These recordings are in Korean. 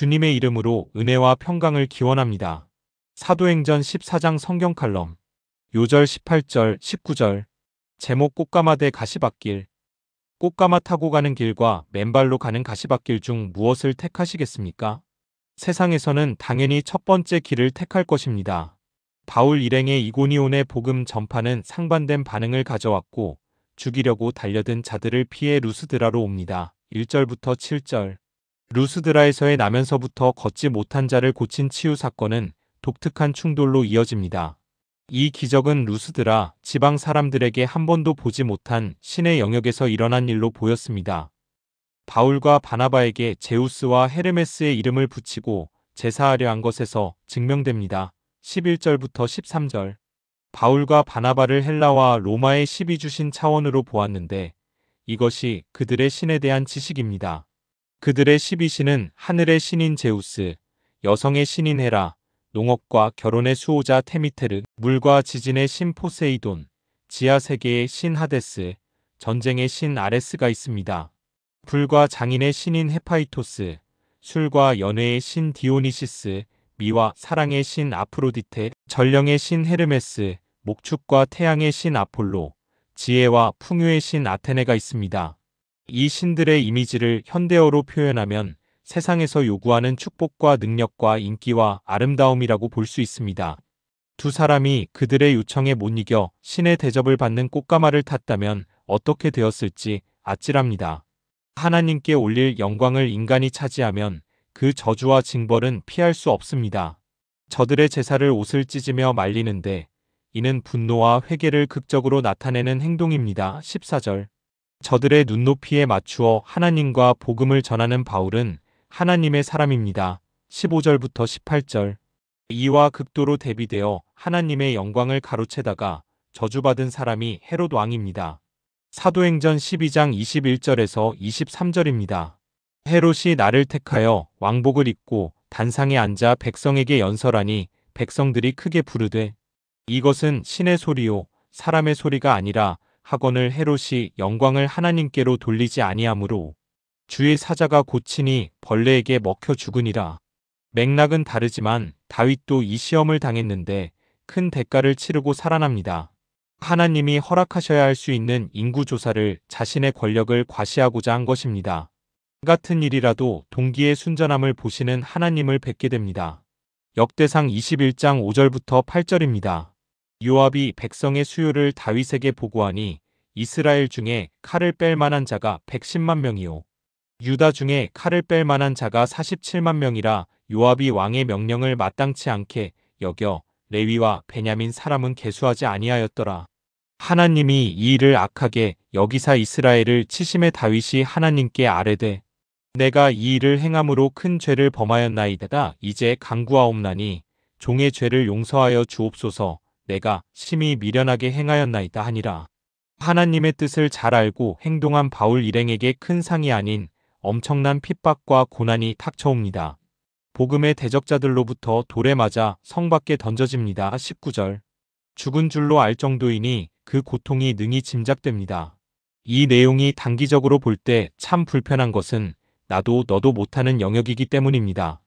주님의 이름으로 은혜와 평강을 기원합니다. 사도행전 14장 성경 칼럼 요절 18절 19절 제목 꽃가마대 가시밭길. 꽃가마 타고 가는 길과 맨발로 가는 가시밭길 중 무엇을 택하시겠습니까? 세상에서는 당연히 첫 번째 길을 택할 것입니다. 바울 일행의 이고니온의 복음 전파는 상반된 반응을 가져왔고 죽이려고 달려든 자들을 피해 루스드라로 옵니다. 1절부터 7절. 루스드라에서의 나면서부터 걷지 못한 자를 고친 치유 사건은 독특한 충돌로 이어집니다. 이 기적은 루스드라 지방 사람들에게 한 번도 보지 못한 신의 영역에서 일어난 일로 보였습니다. 바울과 바나바에게 제우스와 헤르메스의 이름을 붙이고 제사하려 한 것에서 증명됩니다. 11절부터 13절. 바울과 바나바를 헬라와 로마의 신이 주신 차원으로 보았는데 이것이 그들의 신에 대한 지식입니다. 그들의 12신은 하늘의 신인 제우스, 여성의 신인 헤라, 농업과 결혼의 수호자 테미테르, 물과 지진의 신 포세이돈, 지하 세계의 신 하데스, 전쟁의 신 아레스가 있습니다. 불과 장인의 신인 헤파이토스, 술과 연회의 신 디오니시스, 미와 사랑의 신 아프로디테, 전령의 신 헤르메스, 목축과 태양의 신 아폴로, 지혜와 풍요의 신 아테네가 있습니다. 이 신들의 이미지를 현대어로 표현하면 세상에서 요구하는 축복과 능력과 인기와 아름다움이라고 볼 수 있습니다. 두 사람이 그들의 요청에 못 이겨 신의 대접을 받는 꽃가마를 탔다면 어떻게 되었을지 아찔합니다. 하나님께 올릴 영광을 인간이 차지하면 그 저주와 징벌은 피할 수 없습니다. 저들의 제사를 옷을 찢으며 말리는데 이는 분노와 회개를 극적으로 나타내는 행동입니다. 14절. 저들의 눈높이에 맞추어 하나님과 복음을 전하는 바울은 하나님의 사람입니다. 15절부터 18절. 이와 극도로 대비되어 하나님의 영광을 가로채다가 저주받은 사람이 헤롯 왕입니다. 사도행전 12장 21절에서 23절입니다. 헤롯이 나를 택하여 왕복을 입고 단상에 앉아 백성에게 연설하니 백성들이 크게 부르되 이것은 신의 소리요 사람의 소리가 아니라 하거늘 헤롯이 영광을 하나님께로 돌리지 아니하므로 주의 사자가 고치니 벌레에게 먹혀 죽으니라. 맥락은 다르지만 다윗도 이 시험을 당했는데 큰 대가를 치르고 살아납니다. 하나님이 허락하셔야 할 수 있는 인구조사를 자신의 권력을 과시하고자 한 것입니다. 같은 일이라도 동기의 순전함을 보시는 하나님을 뵙게 됩니다. 역대상 21장 5절부터 8절입니다. 요압이 백성의 수요를 다윗에게 보고하니 이스라엘 중에 칼을 뺄 만한 자가 110만 명이요 유다 중에 칼을 뺄 만한 자가 47만 명이라 요압이 왕의 명령을 마땅치 않게 여겨 레위와 베냐민 사람은 계수하지 아니하였더라. 하나님이 이 일을 악하게 여기사 이스라엘을 치심해 다윗이 하나님께 아뢰되 내가 이 일을 행함으로 큰 죄를 범하였나이다. 이제 간구하옵나니 종의 죄를 용서하여 주옵소서. 내가 심히 미련하게 행하였나이다 하니라. 하나님의 뜻을 잘 알고 행동한 바울 일행에게 큰 상이 아닌 엄청난 핍박과 고난이 닥쳐옵니다. 복음의 대적자들로부터 돌에 맞아 성 밖에 던져집니다. 19절. 죽은 줄로 알 정도이니 그 고통이 능히 짐작됩니다. 이 내용이 단기적으로 볼 때 참 불편한 것은 나도 너도 못하는 영역이기 때문입니다.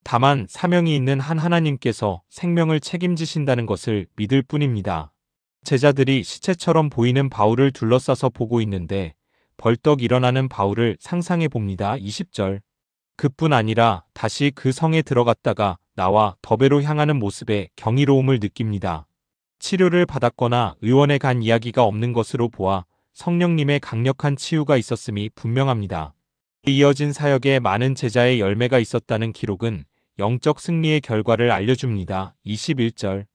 다만 사명이 있는 한 하나님께서 생명을 책임지신다는 것을 믿을 뿐입니다. 제자들이 시체처럼 보이는 바울을 둘러싸서 보고 있는데 벌떡 일어나는 바울을 상상해 봅니다. 20절. 그뿐 아니라 다시 그 성에 들어갔다가 나와 더베로 향하는 모습에 경이로움을 느낍니다. 치료를 받았거나 의원에 간 이야기가 없는 것으로 보아 성령님의 강력한 치유가 있었음이 분명합니다. 이어진 사역에 많은 제자의 열매가 있었다는 기록은 영적 승리의 결과를 알려줍니다. 21절.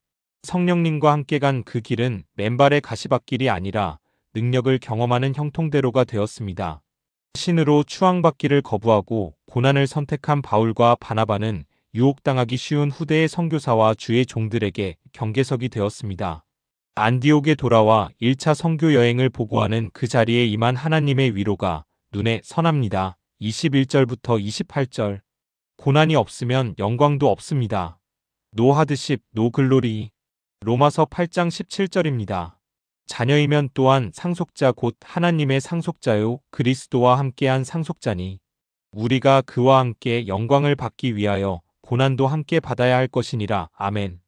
성령님과 함께 간 그 길은 맨발의 가시밭길이 아니라 능력을 경험하는 형통대로가 되었습니다. 신으로 추앙받기를 거부하고 고난을 선택한 바울과 바나바는 유혹당하기 쉬운 후대의 선교사와 주의 종들에게 경계석이 되었습니다. 안디옥에 돌아와 1차 선교 여행을 보고하는 그 자리에 임한 하나님의 위로가 눈에 선합니다. 21절부터 28절. 고난이 없으면 영광도 없습니다. 노 하드십, 노 글로리. 로마서 8장 17절입니다. 자녀이면 또한 상속자 곧 하나님의 상속자요 그리스도와 함께한 상속자니 우리가 그와 함께 영광을 받기 위하여 고난도 함께 받아야 할 것이니라. 아멘.